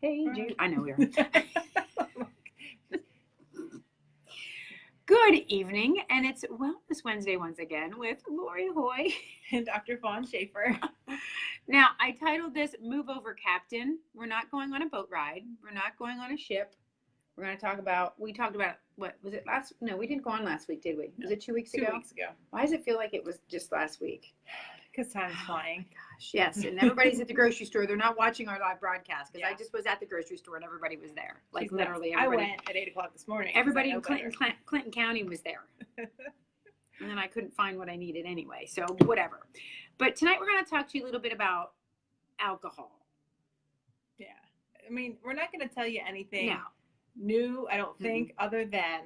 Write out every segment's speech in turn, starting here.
Hey, Jude. I know we are. Good evening, and it's Wellness Wednesday once again with Lori Hoy and Dr. Vaughn Schaefer. Now, I titled this Move Over Captain. We're not going on a boat ride. We're not going on a ship. We're going to talk about, we talked about, what was it last? No, we didn't go on last week, did we? Was it 2 weeks ago? 2 weeks ago. Why does it feel like it was just last week? Because time's flying. Gosh, yes. And everybody's at the grocery store. They're not watching our live broadcast because Yeah. I just was at the grocery store and everybody was there. Like She's literally nuts. everybody. I went at 8 o'clock this morning. Everybody in Clinton County was there. And then I couldn't find what I needed anyway. So whatever. But tonight we're going to talk to you a little bit about alcohol. Yeah. I mean, we're not going to tell you anything No. new, I don't think, other than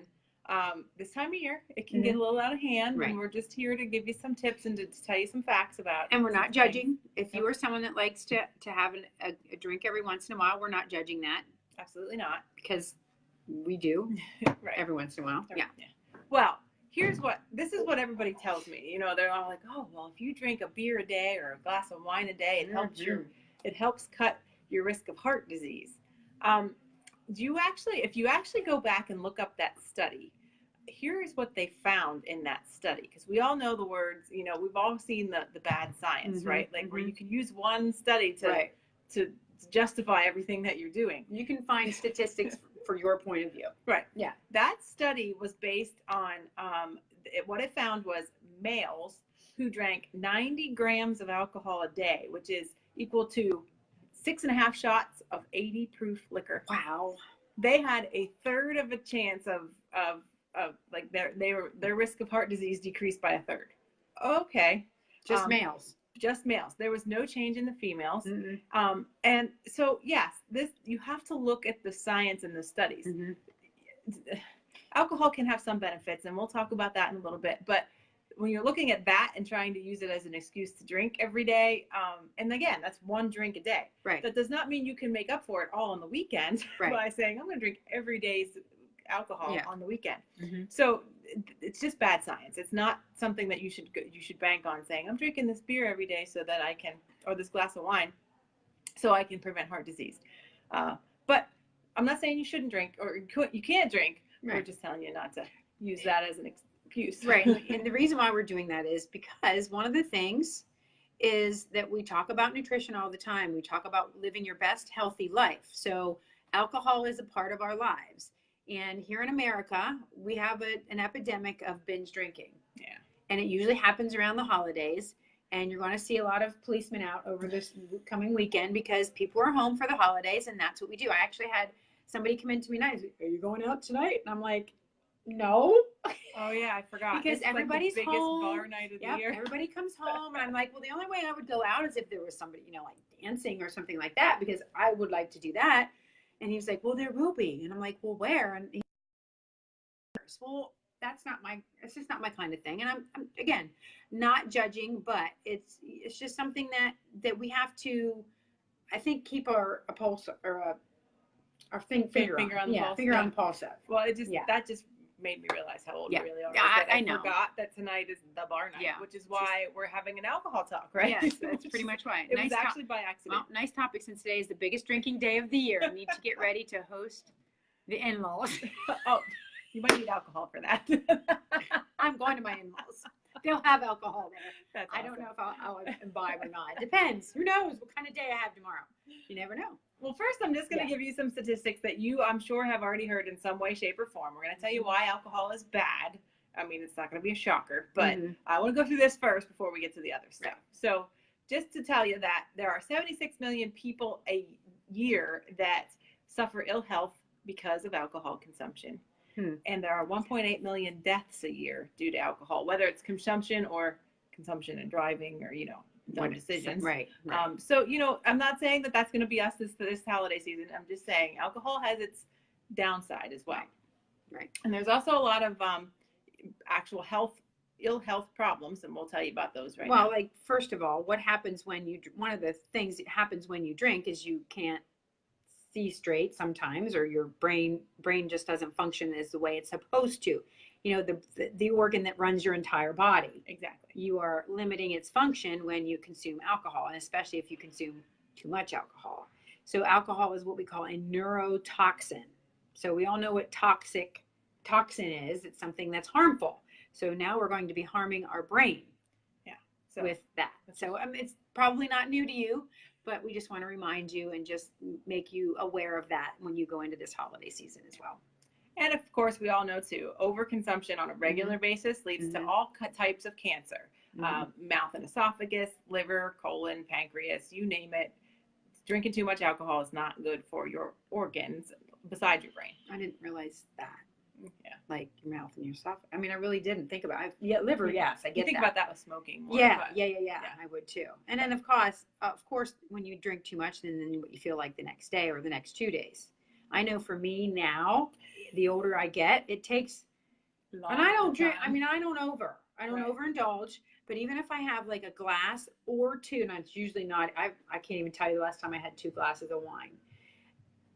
this time of year, it can get a little out of hand. Right. And we're just here to give you some tips and to tell you some facts about it. And we're not judging. If you are someone that likes to have a drink every once in a while, we're not judging that. Absolutely not. Because we do Right. every once in a while. Yeah. Well, this is what everybody tells me. You know, they're all like, oh, well, if you drink a beer a day or a glass of wine a day, it helps cut your risk of heart disease. If you actually go back and look up that study, here's what they found in that study. Because we all know the words, you know, we've all seen the bad science, right? Like where you can use one study to justify everything that you're doing. You can find statistics for your point of view. Right. Yeah. That study was based on, what it found was males who drank 90 grams of alcohol a day, which is equal to 6.5 shots of 80 proof liquor. Wow. They had a third of a chance of like their risk of heart disease decreased by a third. Okay. Just males. Just males. There was no change in the females. And so, yes, you have to look at the science and the studies. Alcohol can have some benefits, and we'll talk about that in a little bit. But when you're looking at that and trying to use it as an excuse to drink every day, and again, that's one drink a day. Right. That does not mean you can make up for it all on the weekend by saying, I'm going to drink every day's alcohol on the weekend. So it's just bad science. It's not something that you should bank on saying, I'm drinking this beer every day so that I can, or this glass of wine, so I can prevent heart disease. But I'm not saying you shouldn't drink or you can't drink. Right. We're just telling you not to use that as an excuse. Right. And the reason why we're doing that is because one of the things is that we talk about nutrition all the time. We talk about living your best healthy life. So alcohol is a part of our lives. And here in America, we have an epidemic of binge drinking. Yeah. And it usually happens around the holidays. And you're going to see a lot of policemen out over this coming weekend because people are home for the holidays, and that's what we do. I actually had somebody come in to me tonight. Are you going out tonight? And I'm like, no. Oh yeah, I forgot. Because everybody's like the biggest bar night of the year. Everybody comes home, and I'm like, well, the only way I would go out is if there was somebody, you know, like dancing or something like that, because I would like to do that. And he was like, well, there will be. And I'm like, well, where? And he goes, well, it's just not my kind of thing. And I'm again, not judging, but it's just something that we have to, I think, keep our pulse or our finger on the pulse of. Well, that just made me realize how old we really are. I know. Forgot that tonight is the bar night, which is why we're having an alcohol talk, right? Yes, that's pretty much why. It was actually by accident. Well, nice topic, since today is the biggest drinking day of the year. We need to get ready to host the in-laws. Oh, you might need alcohol for that. I'm going to my in-laws. They'll have alcohol there. That's awesome. I don't know if I'll imbibe or not. It depends. Who knows what kind of day I have tomorrow? You never know. Well, first, I'm just going to give you some statistics that you, I'm sure, have already heard in some way, shape, or form. We're going to tell you why alcohol is bad. I mean, it's not going to be a shocker, but I want to go through this first before we get to the other stuff. Right. So just to tell you that there are 76 million people a year that suffer ill health because of alcohol consumption. And there are 1.8 million deaths a year due to alcohol, whether it's consumption or consumption and driving or, you know, dumb decisions. Right. So, you know, I'm not saying that that's going to be us this holiday season. I'm just saying alcohol has its downside as well. Right. And there's also a lot of actual ill health problems, and we'll tell you about those now. Well, like, first of all, what happens when one of the things that happens when you drink is you can't see straight sometimes, or your brain just doesn't function as the way it's supposed to. You know, the organ that runs your entire body. Exactly. You are limiting its function when you consume alcohol, and especially if you consume too much alcohol. So alcohol is what we call a neurotoxin. So we all know what toxin is. It's something that's harmful. So now we're going to be harming our brain with that. So it's probably not new to you, but we just want to remind you and just make you aware of that when you go into this holiday season as well. And of course, we all know too, overconsumption on a regular basis leads to all types of cancer. Mouth and esophagus, liver, colon, pancreas, you name it. Drinking too much alcohol is not good for your organs besides your brain. I didn't realize that. Yeah. Like your mouth and your esophagus. I mean, I really didn't think about it. Yeah, liver, yes, I get you think that. about that with smoking more. Yeah, I would too. And then of course, when you drink too much, then what you feel like the next day or the next 2 days. I know for me now, the older I get, it takes, and I don't drink, I mean, I don't overindulge, but even if I have like a glass or two, and it's usually not, I can't even tell you the last time I had 2 glasses of wine.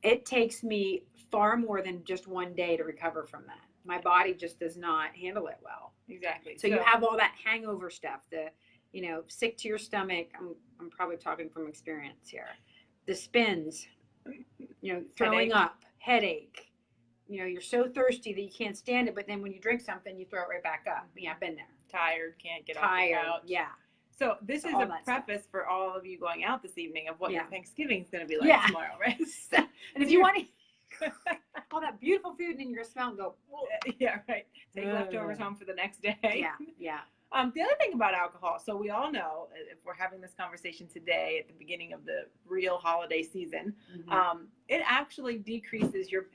It takes me far more than just 1 day to recover from that. My body just does not handle it well. Exactly. So you have all that hangover stuff, sick to your stomach. I'm probably talking from experience here. The spins, throwing up, headache. You're so thirsty that you can't stand it, but then when you drink something, you throw it right back up. Yeah, I've been there. Tired, can't get off the couch. Yeah. So this is a preface for all of you going out this evening of what your Thanksgiving is going to be like tomorrow, right? And if you want to all that beautiful food and then you're going to smell and go, yeah, right. Take leftovers home for the next day. Yeah. The other thing about alcohol, so we all know if we're having this conversation today at the beginning of the real holiday season, it actually decreases your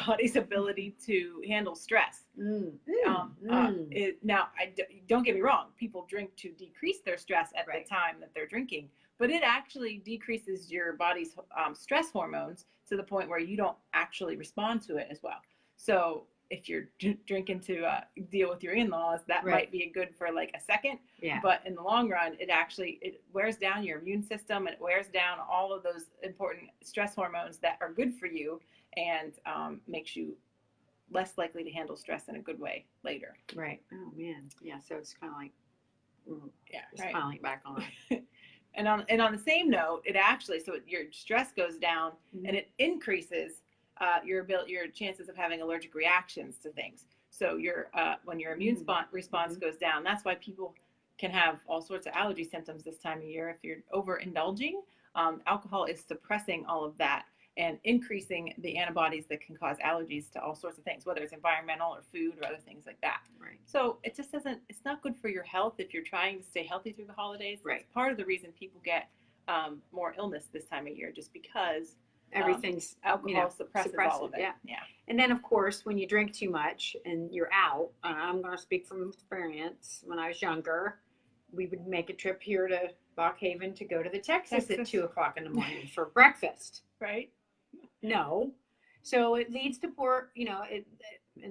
body's ability to handle stress. Now, don't get me wrong, people drink to decrease their stress at the time that they're drinking, but it actually decreases your body's stress hormones to the point where you don't actually respond to it as well. So if you're drinking to deal with your in-laws, that might be good for like a second, but in the long run, it wears down your immune system, and it wears down all of those important stress hormones that are good for you, and makes you less likely to handle stress in a good way later. Right. Oh man. Yeah. So it's kind of like, right. Piling back on. And on the same note, it actually, so your stress goes down, and it increases your chances of having allergic reactions to things. So when your immune response goes down, that's why people can have all sorts of allergy symptoms this time of year. If you're overindulging, alcohol is suppressing all of that and increasing the antibodies that can cause allergies to all sorts of things, whether it's environmental or food or other things like that. Right. So it just it's not good for your health if you're trying to stay healthy through the holidays. Right. It's part of the reason people get more illness this time of year, just because everything's alcohol suppresses all of it. Yeah. And then of course, when you drink too much and you're out, I'm going to speak from experience. When I was younger, we would make a trip here to Lock Haven to go to the Texas at 2:00 in the morning for breakfast. Right. No. So it leads to poor, it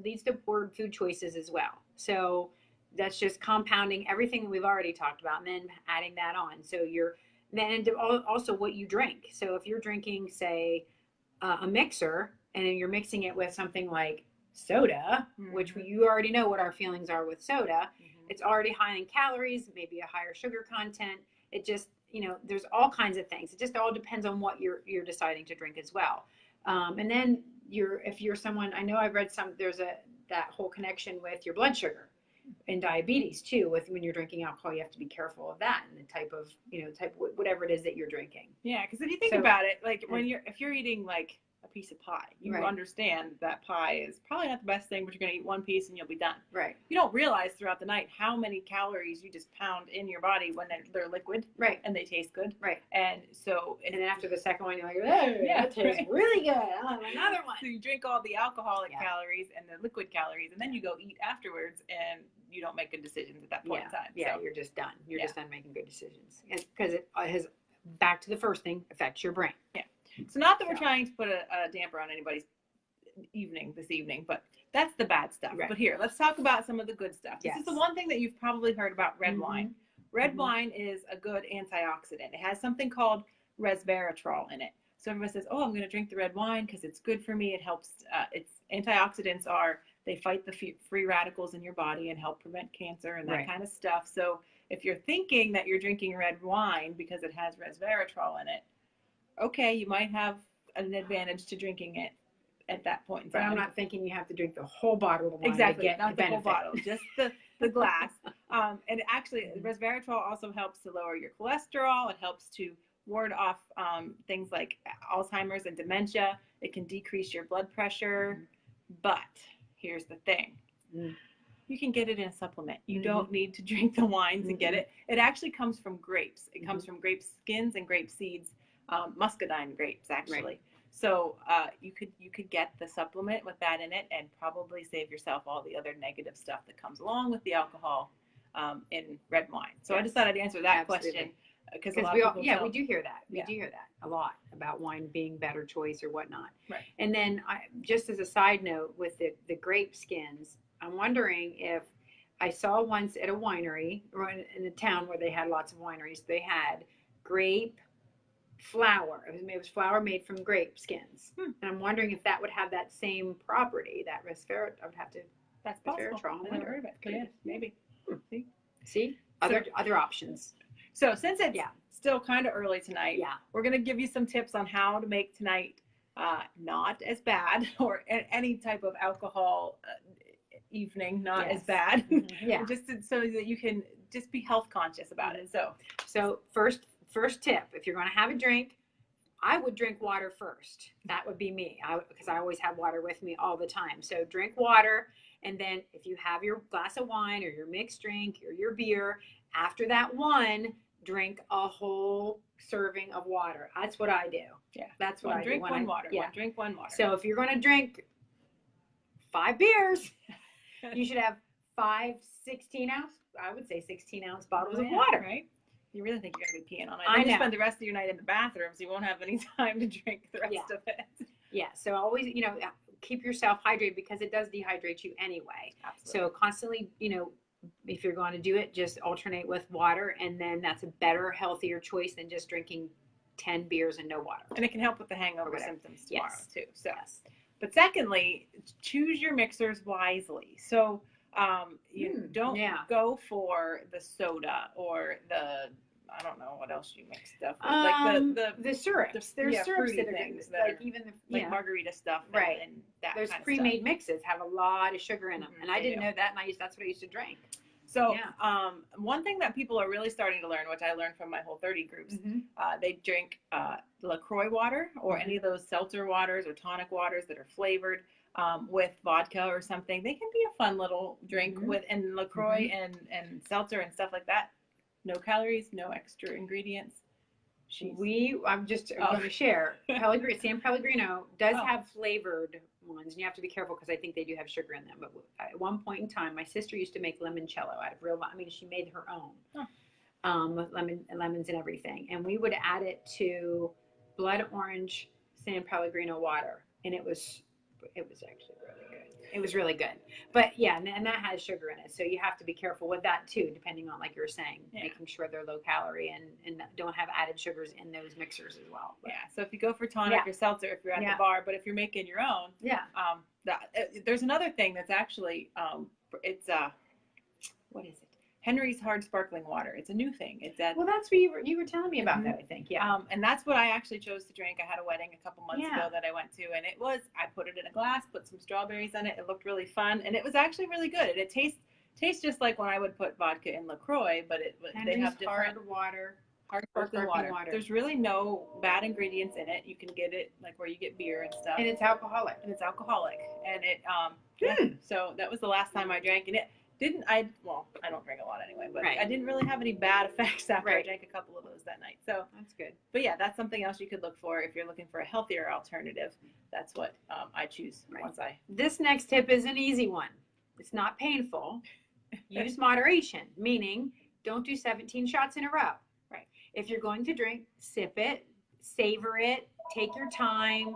leads to poor food choices as well. So that's just compounding everything that we've already talked about and then adding that on. So also what you drink. So if you're drinking, say, a mixer, and then you're mixing it with something like soda, which you already know what our feelings are with soda, it's already high in calories, maybe a higher sugar content. It just, there's all kinds of things. It just all depends on what you're deciding to drink as well. And then if you're someone, I know I've read there's that whole connection with your blood sugar and diabetes too. With when you're drinking alcohol, you have to be careful of that and the type of, whatever it is that you're drinking. Yeah. Because if you think about it, like if you're eating like a piece of pie, you understand that pie is probably not the best thing, but you're going to eat one piece and you'll be done. Right. You don't realize throughout the night how many calories you just pound in your body when they're liquid. Right. And they taste good. Right. And so, and then after the second one, you're like, oh, that tastes really good. I'll have another one. So you drink all the alcoholic calories and the liquid calories, and then you go eat afterwards, and you don't make good decisions at that point in time. Yeah, so you're just done. You're just done making good decisions. Because it has, back to the first thing, affects your brain. Yeah. So not that we're trying to put a damper on anybody's evening this evening, but that's the bad stuff. Right. But here, let's talk about some of the good stuff. This is the one thing that you've probably heard about red wine. Red wine is a good antioxidant. It has something called resveratrol in it. So everyone says, oh, I'm going to drink the red wine because it's good for me. It helps. Its antioxidants they fight the free radicals in your body and help prevent cancer and that kind of stuff. So if you're thinking that you're drinking red wine because it has resveratrol in it, okay, you might have an advantage to drinking it at that point in But time. I'm not thinking you have to drink the whole bottle of wine Exactly, to get not the the whole benefit. bottle, just the glass. And actually, resveratrol also helps to lower your cholesterol. It helps to ward off things like Alzheimer's and dementia. It can decrease your blood pressure. But here's the thing. You can get it in a supplement. You don't need to drink the wine to get it. It actually comes from grapes. It comes from grape skins and grape seeds, muscadine grapes, actually. Right. So you could get the supplement with that in it and probably save yourself all the other negative stuff that comes along with the alcohol in red wine. So I just thought I'd answer that question because a lot of people we do hear that. We do hear that a lot about wine being better choice or whatnot. Right. And then just as a side note with the grape skins, I'm wondering if I saw once at a winery or in a town where they had lots of wineries, they had grape flour. It was flour made from grape skins. And I'm wondering if that would have that same property, that resveratrol. I would have to. That's possible. Resveratrol. I never heard of it. Yeah, maybe. See? Other options. So since it's still kind of early tonight, we're going to give you some tips on how to make tonight not as bad, or any type of alcohol evening not as bad. Just so that you can just be health conscious about it. So first tip, if you're going to have a drink, I would drink water first. That would be me, because I always have water with me all the time. So drink water, and then if you have your glass of wine or your mixed drink or your beer, after that one, drink a whole serving of water. That's what I do. Yeah, that's what I do. One water. Yeah, drink one water. So if you're going to drink 5 beers, you should have 5 16-ounce. I would say 16-ounce bottles of water. Right. You really think you're going to be peeing on it. I know. You spend the rest of your night in the bathroom, so you won't have any time to drink the rest of it. Yeah. So always, keep yourself hydrated, because it does dehydrate you anyway. Absolutely. So constantly, if you're going to do it, just alternate with water, and then that's a better, healthier choice than just drinking 10 beers and no water. And it can help with the hangover symptoms tomorrow too. So, but secondly, choose your mixers wisely. So you don't go for the soda or the, I don't know what else you mix stuff with. Like the syrups. There's syrups that are things that like even the margarita stuff. Right. And that Those kind of pre-made mixes have a lot of sugar in them, and I didn't know that, and that's what I used to drink. So one thing that people are really starting to learn, which I learned from my Whole30 groups, they drink LaCroix water or any of those seltzer waters or tonic waters that are flavored with vodka or something. They can be a fun little drink and LaCroix and seltzer and stuff like that. No calories, no extra ingredients. I'm just going to share. San Pellegrino does have flavored ones, and you have to be careful because I think they do have sugar in them. But at one point in time, my sister used to make limoncello out of she made her own lemons and everything, and we would add it to blood orange San Pellegrino water, and it was actually really good. It was really good. But and that has sugar in it. So you have to be careful with that too, depending on, like you were saying, making sure they're low calorie and don't have added sugars in those mixers as well. But, so if you go for tonic or seltzer, if you're at the bar, but if you're making your own, there's another thing that's actually, it's, what is it? Henry's Hard Sparkling Water. It's a new thing. It's at, well, that's what you were telling me about that, I think. Yeah. And that's what I actually chose to drink. I had a wedding a couple months ago that I went to, and I put it in a glass, put some strawberries in it. It looked really fun, and it was actually really good. And it tastes just like when I would put vodka in LaCroix, but they have different hard sparkling water. There's really no bad ingredients in it. You can get it like where you get beer and stuff. And it's alcoholic. And so that was the last time I drank, and I don't drink a lot anyway, but I didn't really have any bad effects after I drank a couple of those that night. So that's good. But that's something else you could look for if you're looking for a healthier alternative. That's what I choose once This next tip is an easy one. It's not painful. Use moderation, meaning don't do 17 shots in a row. Right. If you're going to drink, sip it, savor it, take your time.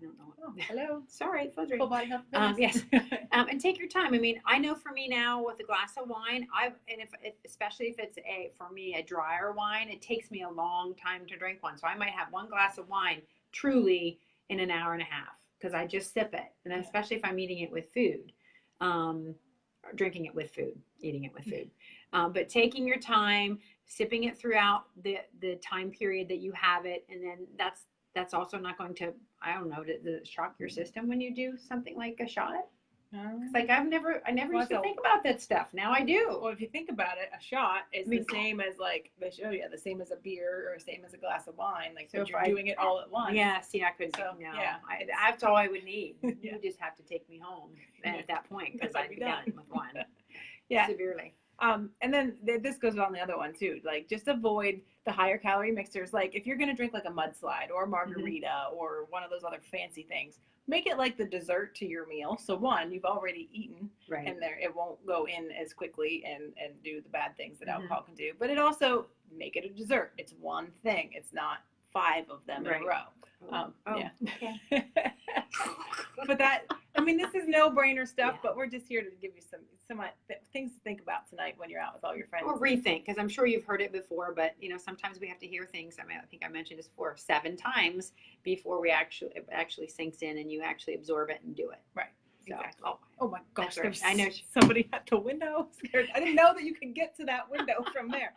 I don't know. Hello. Sorry, full body health. Yes. And take your time. I mean, I know for me now with a glass of wine, especially if it's for me a drier wine, it takes me a long time to drink one. So I might have one glass of wine truly in an hour and a half because I just sip it, and then especially if I'm eating it with food, drinking it with food, eating it with food. But taking your time, sipping it throughout the time period that you have it, and then that's also not going to, I don't know, does it shock your system when you do something like a shot? It's like I never used to think about that stuff. Now I do. Well, if you think about it, a shot is the same as like they show you, the same as a beer or same as a glass of wine. Like, so if you're doing it all at once. Yeah, see, I couldn't. So, no, yeah, that's all I would need. Yeah. You just have to take me home at that point because I'd be done with one. Yeah, severely. And then this goes on the other one too. Like, just avoid the higher calorie mixers. Like, if you're gonna drink like a mudslide or a margarita or one of those other fancy things, make it like the dessert to your meal. So one, you've already eaten, right, and there it won't go in as quickly and do the bad things that alcohol can do. But it also make it a dessert. It's one thing. It's not 5 of them in a row. Yeah. Okay. But that, I mean, this is no-brainer stuff, but we're just here to give you some things to think about tonight when you're out with all your friends. Or rethink, because I'm sure you've heard it before, but you know, sometimes we have to hear things. I mean, I think I mentioned this before, 7 times before it actually sinks in and you actually absorb it and do it. Right. So, exactly. Oh my gosh, there's I know somebody at the window. Scared. I didn't know that you could get to that window from there.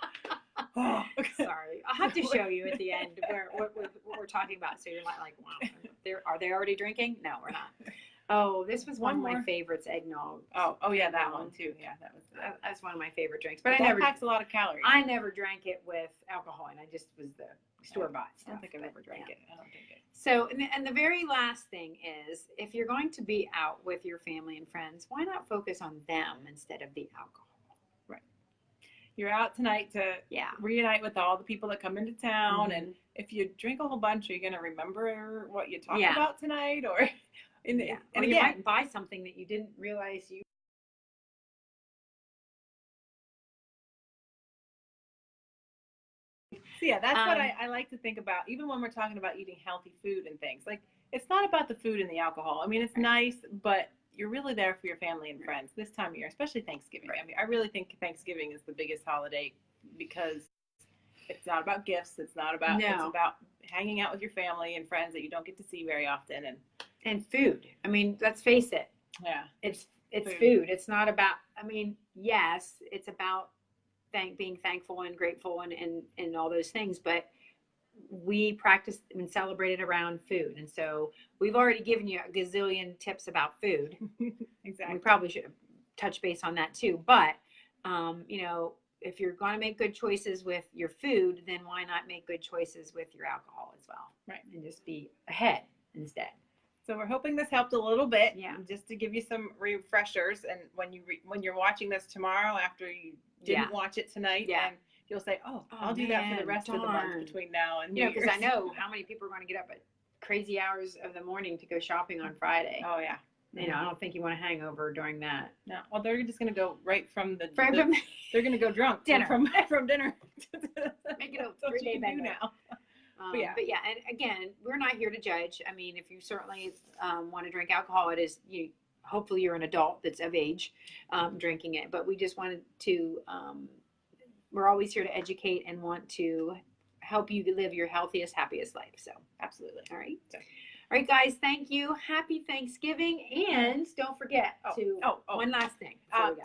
Oh, sorry. I'll have to show you at the end what we're talking about, so you're not like, wow, are they already drinking? No, we're not. Oh, this was one of my favorites, eggnog. Oh yeah, that one too. Yeah, that's one of my favorite drinks. But that packs a lot of calories. I never drank it with alcohol, and I just was the store-bought stuff. I don't think I've ever drank it. I don't think it. So, and the very last thing is, if you're going to be out with your family and friends, why not focus on them instead of the alcohol? Right. You're out tonight to reunite with all the people that come into town, and if you drink a whole bunch, are you going to remember what you talked about tonight, or? And or again, you might buy something that you didn't realize you. So yeah, that's what I like to think about, even when we're talking about eating healthy food and things. Like, it's not about the food and the alcohol. I mean, it's nice, but you're really there for your family and friends this time of year, especially Thanksgiving. I mean, I really think Thanksgiving is the biggest holiday because it's not about gifts. It's not about, it's about hanging out with your family and friends that you don't get to see very often. And food. I mean, let's face it. Yeah. It's food. It's not about, I mean, yes, it's about being thankful and grateful and all those things, but we practice and celebrate it around food. And so we've already given you a gazillion tips about food. Exactly. We probably should touch base on that too. But, you know, if you're going to make good choices with your food, then why not make good choices with your alcohol as well? Right. And just be ahead instead. So we're hoping this helped a little bit, just to give you some refreshers. And when you're watching this tomorrow, after you didn't watch it tonight, and you'll say, "Oh, I'll do that for the rest of the month between now and New Year's." Because I know how many people are going to get up at crazy hours of the morning to go shopping on Friday. Oh yeah. You know, I don't think you want a hangover during that. No. Well, they're just going to go right from they're going to go drunk dinner from dinner. Make it a 3-day menu now. But yeah, and again, we're not here to judge. I mean, if you certainly want to drink alcohol, it is hopefully you're an adult that's of age drinking it. But we just wanted to. We're always here to educate and want to help you live your healthiest, happiest life. So absolutely. All right. All right, guys. Thank you. Happy Thanksgiving, and don't forget one last thing.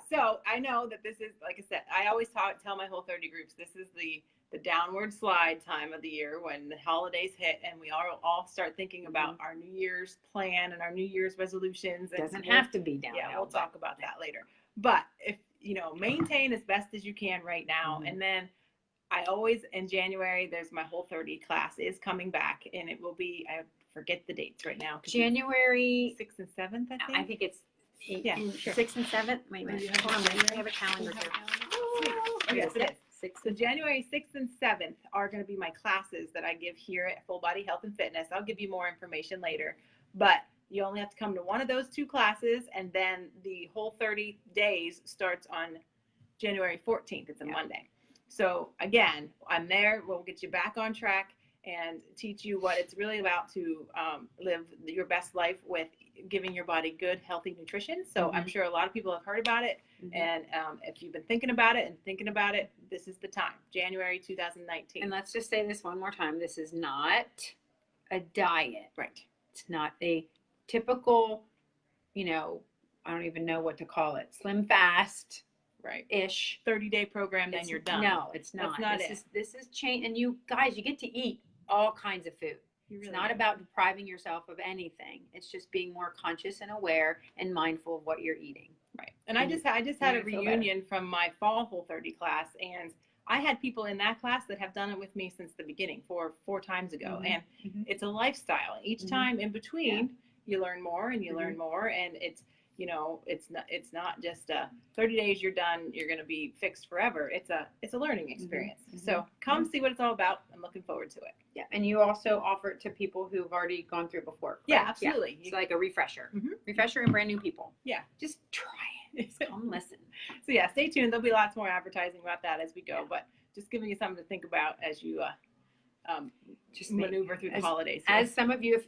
So I know that this is, like I said, I always tell my Whole30 groups, this is the downward slide time of the year when the holidays hit and we all start thinking about our New Year's plan and our New Year's resolutions. It doesn't have to be downhill. Yeah, we'll talk about that later. But if maintain as best as you can right now, and then I always in January there's my Whole30 class is coming back, and it will be, I forget the dates right now. January 6th and 7th, I think. I think it's sure. 6th and 7th. Wait a minute. Hold on, I have a calendar here. Oh, yes, it is. So January 6th and 7th are going to be my classes that I give here at Full Body Health and Fitness. I'll give you more information later, but you only have to come to one of those 2 classes, and then the Whole30 days starts on January 14th. It's a Monday. So again, I'm there. We'll get you back on track and teach you what it's really about to live your best life with giving your body good, healthy nutrition. So I'm sure a lot of people have heard about it. And if you've been thinking about it, this is the time, January 2019. And let's just say this one more time. This is not a diet. Right. It's not a typical, I don't even know what to call it, slim fast. Ish 30-day program, then you're done. No, it's not. This is change. And you guys, you get to eat all kinds of food. It's not about depriving yourself of anything. It's just being more conscious and aware and mindful of what you're eating. Right. And I just had a reunion from my fall Whole30 class, and I had people in that class that have done it with me since the beginning, four times ago. And it's a lifestyle. Each time in between, you learn more and you learn more, and it's, you know, it's not just 30 days you're done, you're going to be fixed forever. It's a learning experience. So come see what it's all about. I'm looking forward to it. Yeah. And you also offer it to people who've already gone through before. Correct? Yeah, absolutely. It's like a refresher. Refresher and brand new people. Yeah. Just try it. Come listen. So yeah, stay tuned. There'll be lots more advertising about that as we go, but just giving you something to think about as you just maneuver through the holidays. As some of you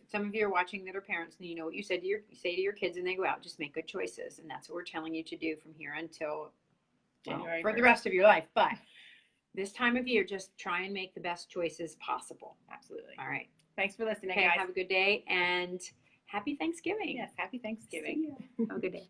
are watching that are parents, and you know what you say to your kids, and they go out, just make good choices, and that's what we're telling you to do from here until January for the rest of your life. But this time of year, just try and make the best choices possible. Absolutely. All right. Thanks for listening, Okay, guys. have a good day and happy Thanksgiving. Yes, happy Thanksgiving. Have a good day.